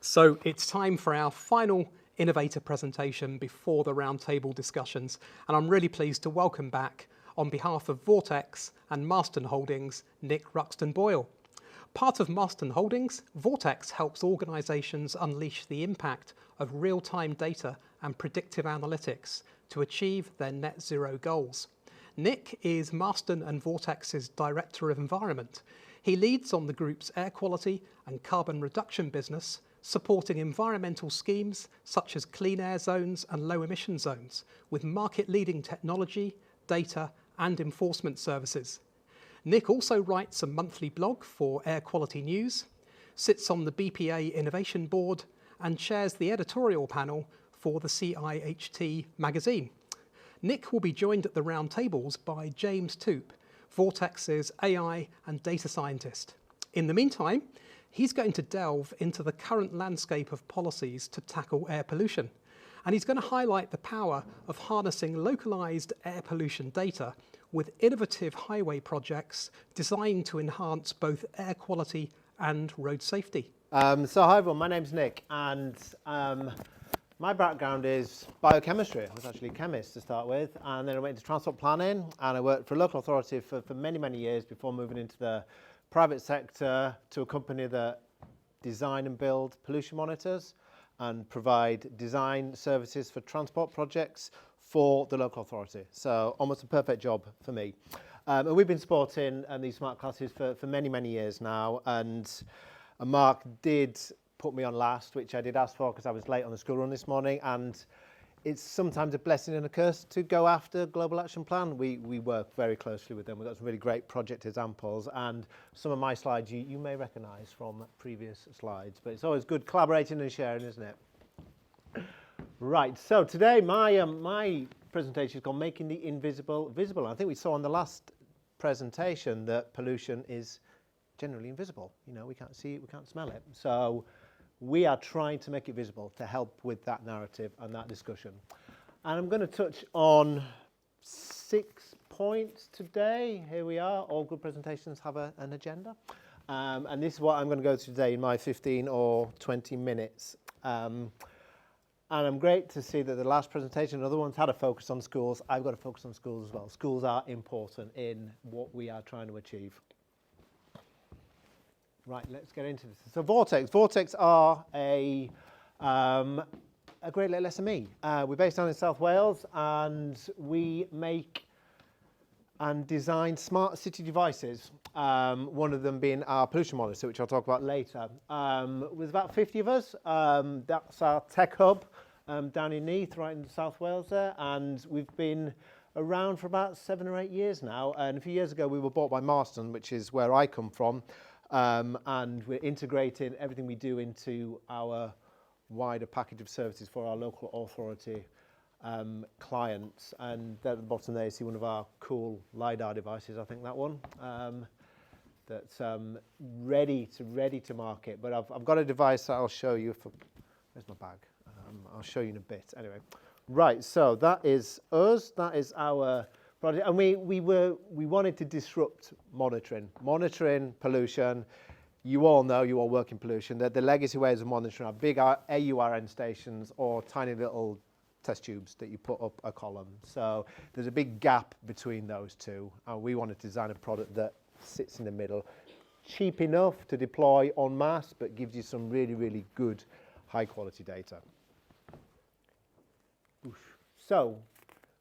So it's time for our final innovator presentation before the roundtable discussions, and I'm really pleased to welcome back, on behalf of Vortex and Marston Holdings, Nick Ruxton-Boyle. Part of Marston Holdings, Vortex helps organisations unleash the impact of real-time data and predictive analytics to achieve their net zero goals. Nick is Marston and Vortex's Director of Environment. He leads on the group's air quality and carbon reduction business, supporting environmental schemes such as clean air zones and low emission zones with market-leading technology, data and enforcement services. Nick also writes a monthly blog for Air Quality News, sits on the BPA Innovation Board and chairs the editorial panel for the CIHT magazine. Nick will be joined at the roundtables by James Toop, Vortex's AI and data scientist. In the meantime, he's going to delve into the current landscape of policies to tackle air pollution. And he's going to highlight the power of harnessing localised air pollution data with innovative highway projects designed to enhance both air quality and road safety. So hi everyone, my name's Nick, and my background is biochemistry. I was actually a chemist to start with, and then I went into transport planning, and I worked for a local authority for many, many years before moving into the private sector to a company that design and build pollution monitors and provide design services for transport projects for the local authority. So almost a perfect job for me. And we've been supporting these smart classes for many, many years now. And Mark did put me on last, which I did ask for because I was late on the school run this morning. And it's sometimes a blessing and a curse to go after Global Action Plan. We work very closely with them. We've got some really great project examples. And some of my slides you may recognise from previous slides. But it's always good collaborating and sharing, isn't it? Right, so today my presentation is called Making the Invisible Visible. I think we saw on the last presentation that pollution is generally invisible. You know, we can't see it, we can't smell it. So we are trying to make it visible to help with that narrative and that discussion. And I'm going to touch on 6 points today. Here we are. All good presentations have an agenda. And this is what I'm going to go through today in my 15 or 20 minutes. And I'm great to see that the last presentation and other ones had a focus on schools. I've got to focus on schools as well. Schools are important in what we are trying to achieve. Right, let's get into this. So Vortex are a great little SME. We're based down in South Wales, and we make and design smart city devices. One of them being our pollution monitor, which I'll talk about later. With about 50 of us, that's our tech hub down in Neath, right in South Wales there, and we've been around for about 7 or 8 years now. And a few years ago, we were bought by Marston, which is where I come from, and we're integrating everything we do into our wider package of services for our local authority clients. And at the bottom there you see one of our cool LiDAR devices, I think that one, that's ready to market. But I've got a device that I'll show you. Where's my bag? I'll show you in a bit. Anyway, right. So that is us. That is our project, and we wanted to disrupt monitoring pollution. You all know, you all work in pollution, that the legacy ways of monitoring are big AURN stations or tiny little test tubes that you put up a column. So there's a big gap between those two, and we wanted to design a product that sits in the middle, cheap enough to deploy en masse, but gives you some really, really good high quality data. So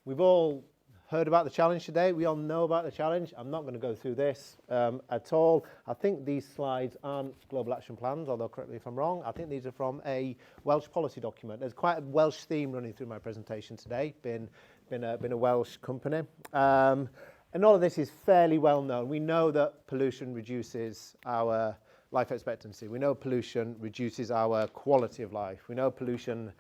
we've all heard about the challenge today. We all know about the challenge. I'm not going to go through this at all. I think these slides aren't global action plans, although correct me if I'm wrong. I think these are from a Welsh policy document. There's quite a Welsh theme running through my presentation today. Been a Welsh company. And all of this is fairly well known. We know that pollution reduces our life expectancy. We know pollution reduces our quality of life. We know pollution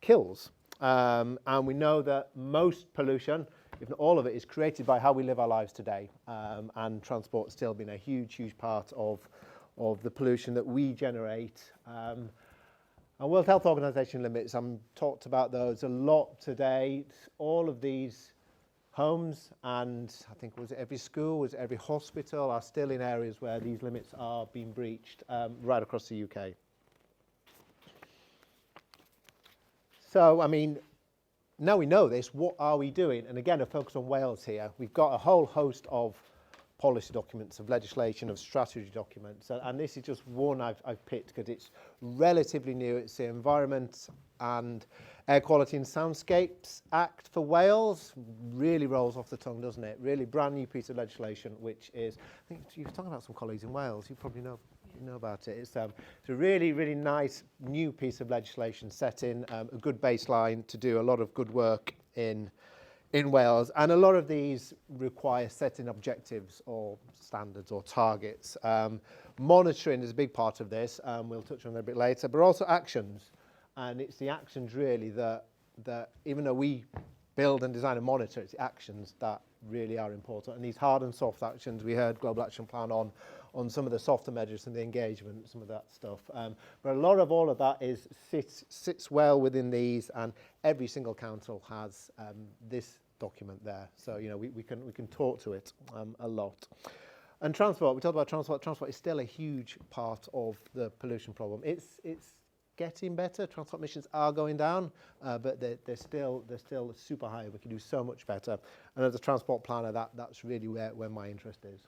kills. And we know that most pollution, if not all of it, is created by how we live our lives today. And transport's still been a huge, huge part of the pollution that we generate. And World Health Organization limits, talked about those a lot today. All of these homes, and I think was it every school, was it every hospital, are still in areas where these limits are being breached right across the UK. So, I mean, now we know this, what are we doing? And again, a focus on Wales here. We've got a whole host of policy documents, of legislation, of strategy documents. And this is just one I've picked because it's relatively new. It's the Environment and Air Quality and Soundscapes Act for Wales. Really rolls off the tongue, doesn't it? Really brand new piece of legislation, which is, I think you're talking about some colleagues in Wales, you probably know about it. It's a really, really nice new piece of legislation setting a good baseline to do a lot of good work in Wales, and a lot of these require setting objectives or standards or targets. Monitoring is a big part of this, we'll touch on that a bit later, but also actions. And it's the actions really that even though we build and design and monitor, it's the actions that really are important. And these hard and soft actions, we heard Global Action Plan on some of the softer measures and the engagement, some of that stuff. But a lot of all of that sits well within these, and every single council has this document there. So, you know, we can talk to it a lot. And transport, we talked about transport. Transport is still a huge part of the pollution problem. It's getting better. Transport emissions are going down, but they're still super high. We can do so much better. And as a transport planner, that's really where my interest is.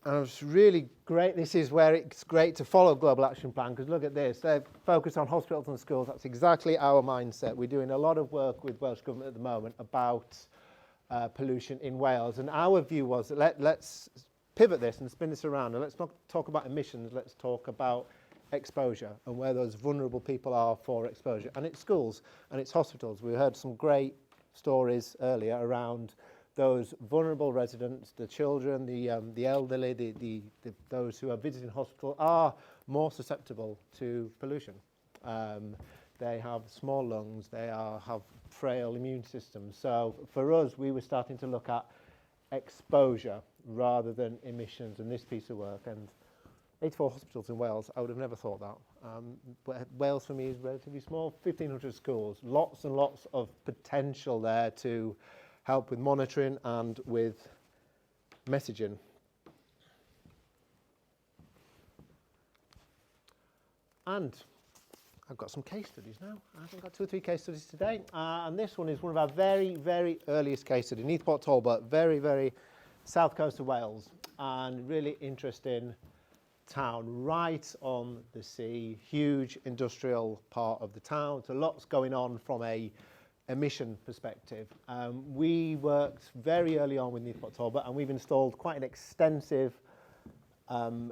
And it's really great. This is where it's great to follow Global Action Plan, because look at this. They're focused on hospitals and schools. That's exactly our mindset. We're doing a lot of work with Welsh Government at the moment about pollution in Wales. And our view was that let's pivot this and spin this around. And let's not talk about emissions. Let's talk about exposure and where those vulnerable people are for exposure. And it's schools and it's hospitals. We heard some great stories earlier around those vulnerable residents, the children, the elderly, those who are visiting hospital are more susceptible to pollution. They have small lungs, they have frail immune systems. So for us, we were starting to look at exposure rather than emissions in this piece of work. And 84 hospitals in Wales, I would have never thought that. But Wales for me is relatively small, 1,500 schools, lots and lots of potential there to help with monitoring and with messaging. And I've got some case studies now. I think I've got 2 or 3 case studies today. And this one is one of our very, very earliest case studies. Neathport Talbot, very, very south coast of Wales. And really interesting town, right on the sea, huge industrial part of the town. So lots going on from a emission perspective. We worked very early on with Neathport Talbot, and we've installed quite an extensive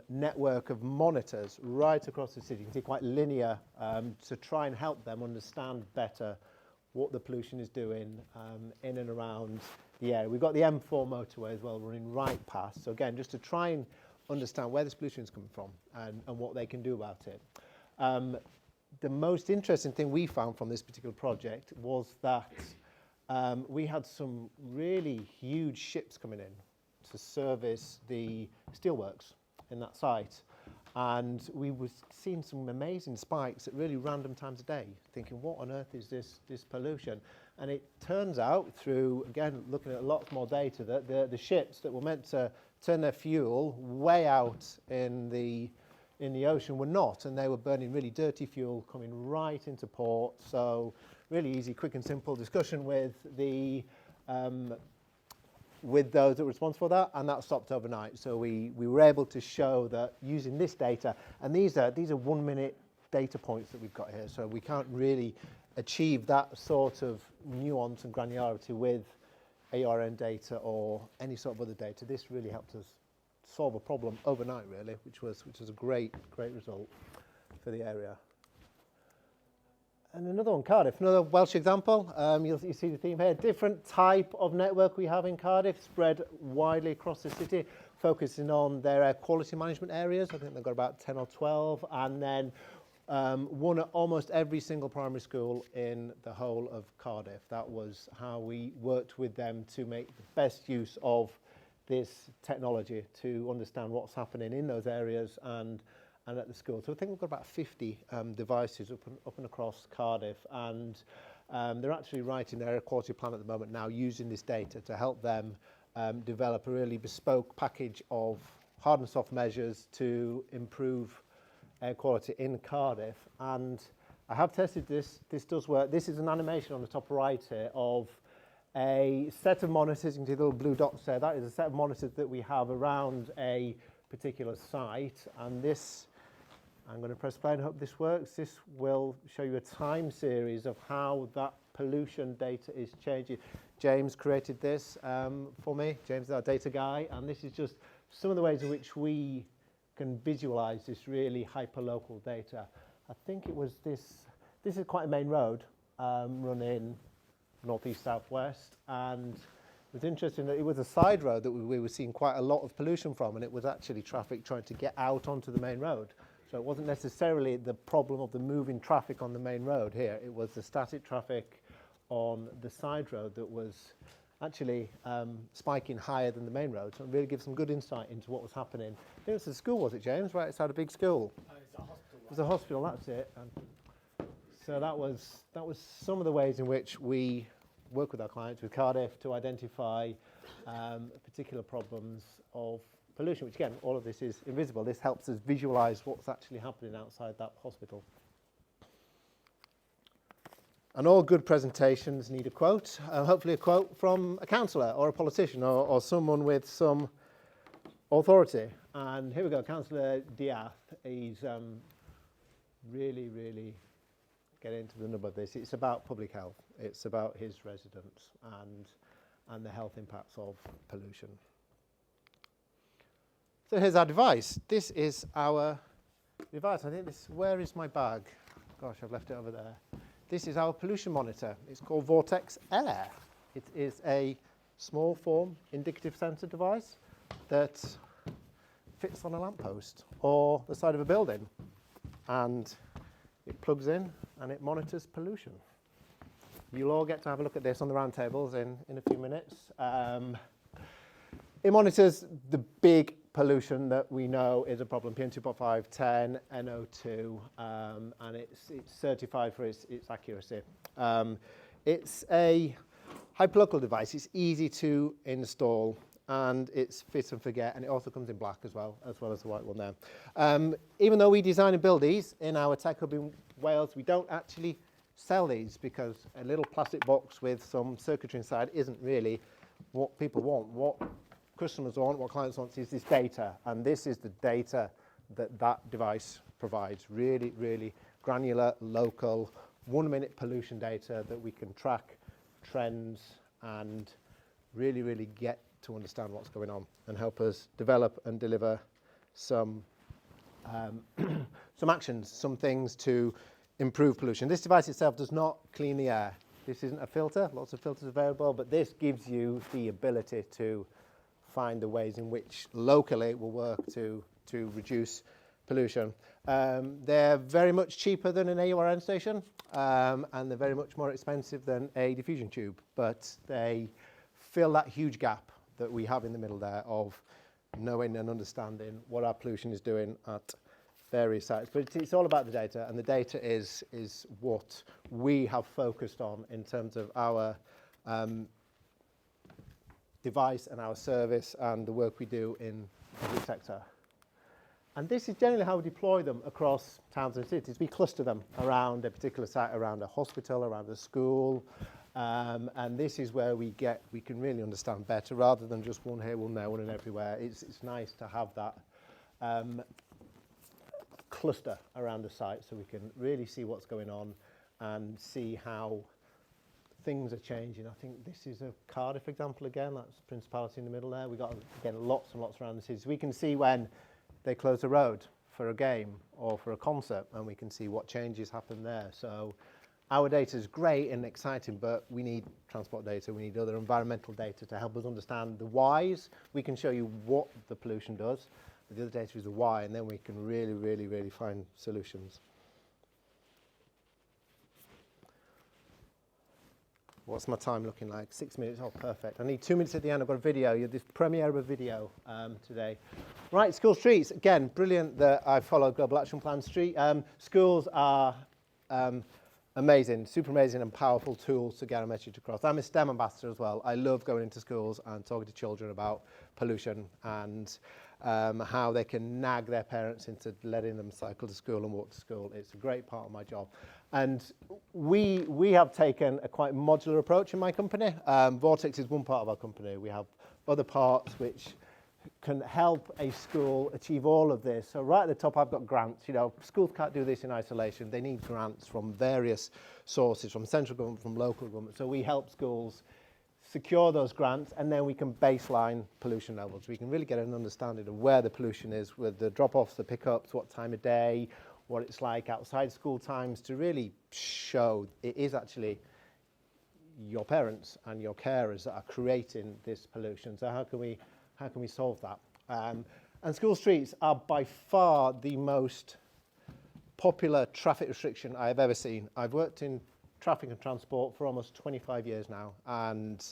network of monitors right across the city. You can see quite linear to try and help them understand better what the pollution is doing in and around the area. We've got the M4 motorway as well running right past. So again, just to try and understand where this pollution is coming from and what they can do about it. The most interesting thing we found from this particular project was that we had some really huge ships coming in to service the steelworks in that site. And we were seeing some amazing spikes at really random times of day, thinking, what on earth is this pollution? And it turns out through, again, looking at lots more data, that the ships that were meant to turn their fuel way out in the ocean were not, and they were burning really dirty fuel coming right into port. So really easy, quick and simple discussion with those that were responsible for that, and that stopped overnight. So we were able to show that using this data, and these are 1 minute data points that we've got here, so we can't really achieve that sort of nuance and granularity with ARN data or any sort of other data. This really helped us solve a problem overnight, really, which was a great result for the area. And another one, Cardiff, another Welsh example. You see the theme here. Different type of network we have in Cardiff, spread widely across the city, focusing on their air quality management areas. I think they've got about 10 or 12, and then one at almost every single primary school in the whole of Cardiff. That was how we worked with them to make the best use of this technology to understand what's happening in those areas and at the school. So I think we've got about 50 devices up and across Cardiff, and they're actually writing their air quality plan at the moment now using this data to help them develop a really bespoke package of hard and soft measures to improve air quality in Cardiff. And I have tested this. This does work. This is an animation on the top right here of a set of monitors. You can see the little blue dots there. That is a set of monitors that we have around a particular site. And this, I'm going to press play and hope this works. This will show you a time series of how that pollution data is changing. James created this for me. James is our data guy. And this is just some of the ways in which we can visualize this really hyper-local data. I think it was this is quite a main road running northeast, southwest, and it was interesting that it was a side road that we were seeing quite a lot of pollution from, and it was actually traffic trying to get out onto the main road. So it wasn't necessarily the problem of the moving traffic on the main road here, it was the static traffic on the side road that was actually spiking higher than the main road. So it really gives some good insight into what was happening. I think it was a school, was it, James? Right outside a big school. It's a hospital. It was a hospital, that's it. So that was some of the ways in which we work with our clients, with Cardiff, to identify particular problems of pollution, which again, all of this is invisible. This helps us visualise what's actually happening outside that hospital. And all good presentations need a quote, hopefully a quote from a councillor or a politician or someone with some authority. And here we go, Councillor Diath. He's really, really getting into the nub of this. It's about public health. It's about his residents and the health impacts of pollution. So here's our device. This is our device. I think this, where is my bag? Gosh, I've left it over there. This is our pollution monitor. It's called Vortex Air. It is a small form indicative sensor device that fits on a lamppost or the side of a building. And it plugs in and it monitors pollution. You'll all get to have a look at this on the round tables in a few minutes. It monitors the big pollution that we know is a problem, PM2.5, 10, NO2, and it's certified for its accuracy. It's a hyperlocal device. It's easy to install and it's fit and forget, and it also comes in black as well as the white one there. Even though we design and build these in our tech hub in Wales, we don't actually sell these because a little plastic box with some circuitry inside isn't really what people want. What customers want, what clients want is this data, and this is the data that device provides. Really, really granular, local, 1 minute pollution data that we can track trends and really, really get to understand what's going on and help us develop and deliver some actions, some things to improve pollution. This device itself does not clean the air. This isn't a filter. Lots of filters available, but this gives you the ability to find the ways in which locally it will work to reduce pollution. They're very much cheaper than an AURN station, and they're very much more expensive than a diffusion tube, but they fill that huge gap that we have in the middle there of knowing and understanding what our pollution is doing at various sites. But it's all about the data, and the data is what we have focused on in terms of our device and our service and the work we do in the public sector. And this is generally how we deploy them across towns and cities. We cluster them around a particular site, around a hospital, around a school, and this is where we can really understand better rather than just one here, one there, one and everywhere. It's nice to have that cluster around the site so we can really see what's going on and see how things are changing. I think this is a Cardiff example again. That's Principality in the middle there. We've got, again, lots and lots around the city. So we can see when they close a road for a game or for a concert, and we can see what changes happen there. So our data is great and exciting, but we need transport data. We need other environmental data to help us understand the whys. We can show you what the pollution does. But the other data is the why, and then we can really, really, really find solutions. What's my time looking like? 6 minutes, oh, perfect. I need 2 minutes at the end. I've got a video. You have this premiere of a video today. Right, school streets. Again, brilliant that I followed Global Action Plan Street. Schools are amazing, super amazing and powerful tools to get a message across. I'm a STEM ambassador as well. I love going into schools and talking to children about pollution. And how they can nag their parents into letting them cycle to school and walk to school. It's a great part of my job. And we have taken a quite modular approach in my company. Vortex is one part of our company. We have other parts which can help a school achieve all of this. So right at the top, I've got grants. You know, schools can't do this in isolation. They need grants from various sources, from central government, from local government. So we help schools secure those grants, and then we can baseline pollution levels. We can really get an understanding of where the pollution is, with the drop-offs, the pickups, what time of day, what it's like outside school times, to really show it is actually your parents and your carers that are creating this pollution. So how can we solve that? And school streets are by far the most popular traffic restriction I have ever seen. I've worked in traffic and transport for almost 25 years now, and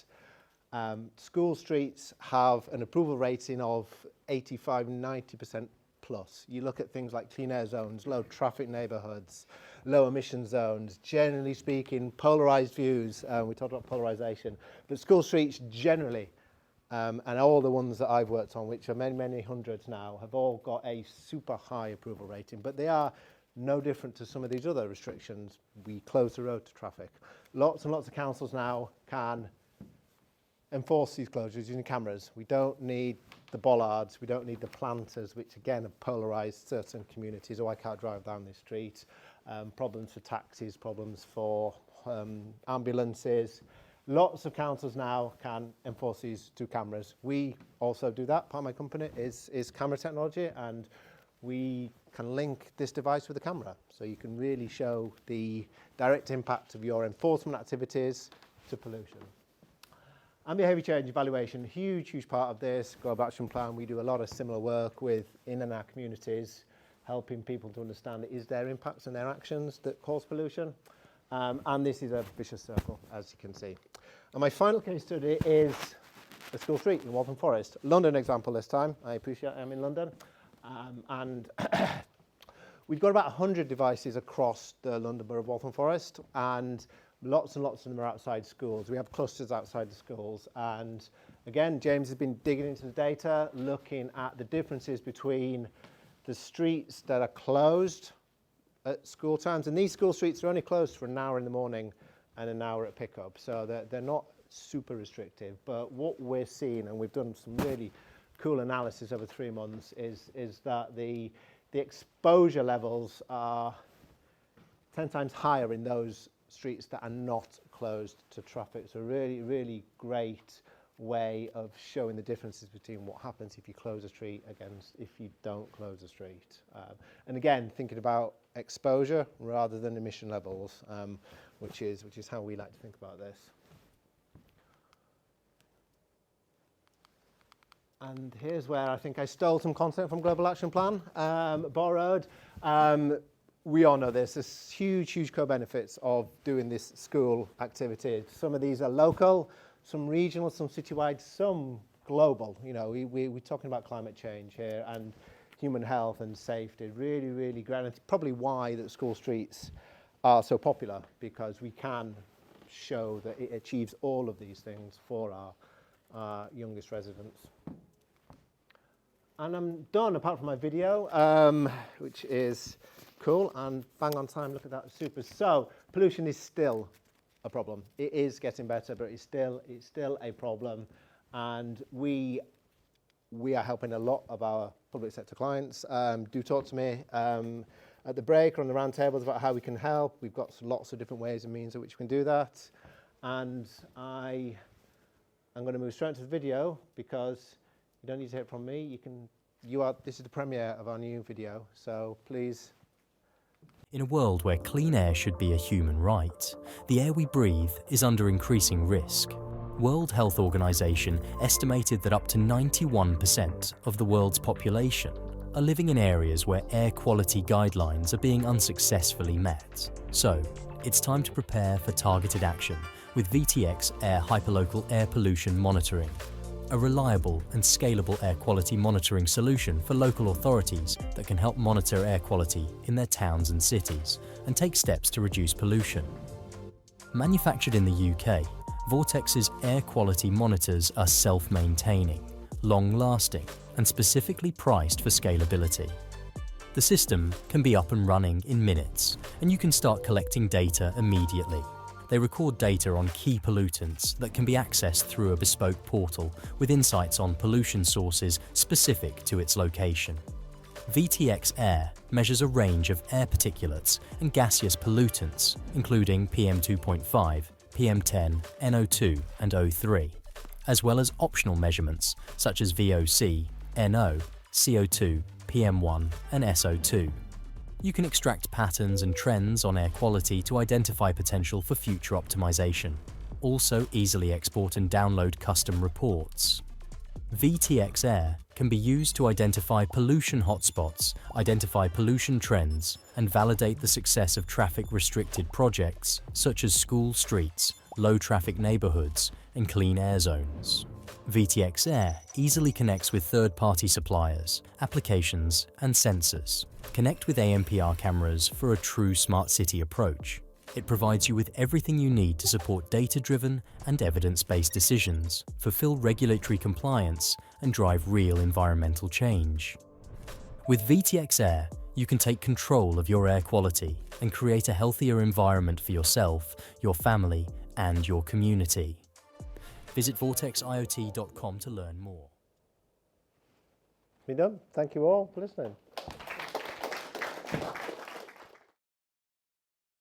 school streets have an approval rating of 85–90% plus. You look at things like clean air zones, low traffic neighbourhoods, low emission zones, generally speaking, polarised views. We talked about polarisation, but school streets generally, and all the ones that I've worked on, which are many, many hundreds now, have all got a super high approval rating, but they are no different to some of these other restrictions. We close the road to traffic. Lots and lots of councils now can enforce these closures using cameras. We don't need the bollards, we don't need the planters, which again have polarised certain communities. Oh, I can't drive down this street. Problems for taxis, problems for ambulances. Lots of councils now can enforce these through cameras. We also do that. Part of my company is camera technology, and we can link this device with a camera, so you can really show the direct impact of your enforcement activities to pollution. And behaviour change evaluation, huge part of this Global Action Plan. We do a lot of similar work in our communities, helping people to understand, is there impacts and their actions that cause pollution? And this is a vicious circle, as you can see. And my final case study is a school street in Waltham Forest. London example this time. I appreciate I'm in London. And we've got about 100 devices across the London Borough of Waltham Forest, and lots and lots of them are outside schools. We have clusters outside the schools, and again, James has been digging into the data, looking at the differences between the streets that are closed at school times, and these school streets are only closed for an hour in the morning and an hour at pickup, so they're not super restrictive. But what we're seeing, and we've done some really cool analysis over 3 months, is that the exposure levels are 10 times higher in those streets that are not closed to traffic. So really great way of showing the differences between what happens if you close a street against if you don't close a street. And again, thinking about exposure rather than emission levels, which is how we like to think about this. And here's where I think I stole some content from Global Action Plan, borrowed. We all know this. There's huge co-benefits of doing this school activity. Some of these are local, some regional, some citywide, some global. You know, we're talking about climate change here and human health and safety. Really great. And it's probably why that school streets are so popular, because we can show that it achieves all of these things for our youngest residents. And I'm done, apart from my video, which is cool and bang on time. Look at that, super. So pollution is still a problem. It is getting better, but it's still a problem. And we are helping a lot of our public sector clients. Do talk to me at the break or on the round tables about how we can help. We've got lots of different ways and means in which we can do that. And I'm going to move straight into the video, because you don't need to hear it from me. This is the premiere of our new video, so please. In a world where clean air should be a human right, the air we breathe is under increasing risk. World Health Organization estimated that up to 91% of the world's population are living in areas where air quality guidelines are being unsuccessfully met. So, it's time to prepare for targeted action with VTX Air Hyperlocal Air Pollution Monitoring, a reliable and scalable air quality monitoring solution for local authorities that can help monitor air quality in their towns and cities and take steps to reduce pollution. Manufactured in the UK, Vortex's air quality monitors are self-maintaining, long-lasting and specifically priced for scalability. The system can be up and running in minutes, and you can start collecting data immediately. They record data on key pollutants that can be accessed through a bespoke portal with insights on pollution sources specific to its location. VTX Air measures a range of air particulates and gaseous pollutants, including PM2.5, PM10, NO2 and O3, as well as optional measurements such as VOC, NO, CO2, PM1 and SO2. You can extract patterns and trends on air quality to identify potential for future optimization. Also easily export and download custom reports. VTX Air can be used to identify pollution hotspots, identify pollution trends, and validate the success of traffic-restricted projects such as school streets, low-traffic neighborhoods, and clean air zones. VTX Air easily connects with third-party suppliers, applications, and sensors. Connect with ANPR cameras for a true smart city approach. It provides you with everything you need to support data-driven and evidence-based decisions, fulfill regulatory compliance, and drive real environmental change. With VTX Air, you can take control of your air quality and create a healthier environment for yourself, your family, and your community. Visit vortexiot.com to learn more. We done. Thank you all for listening.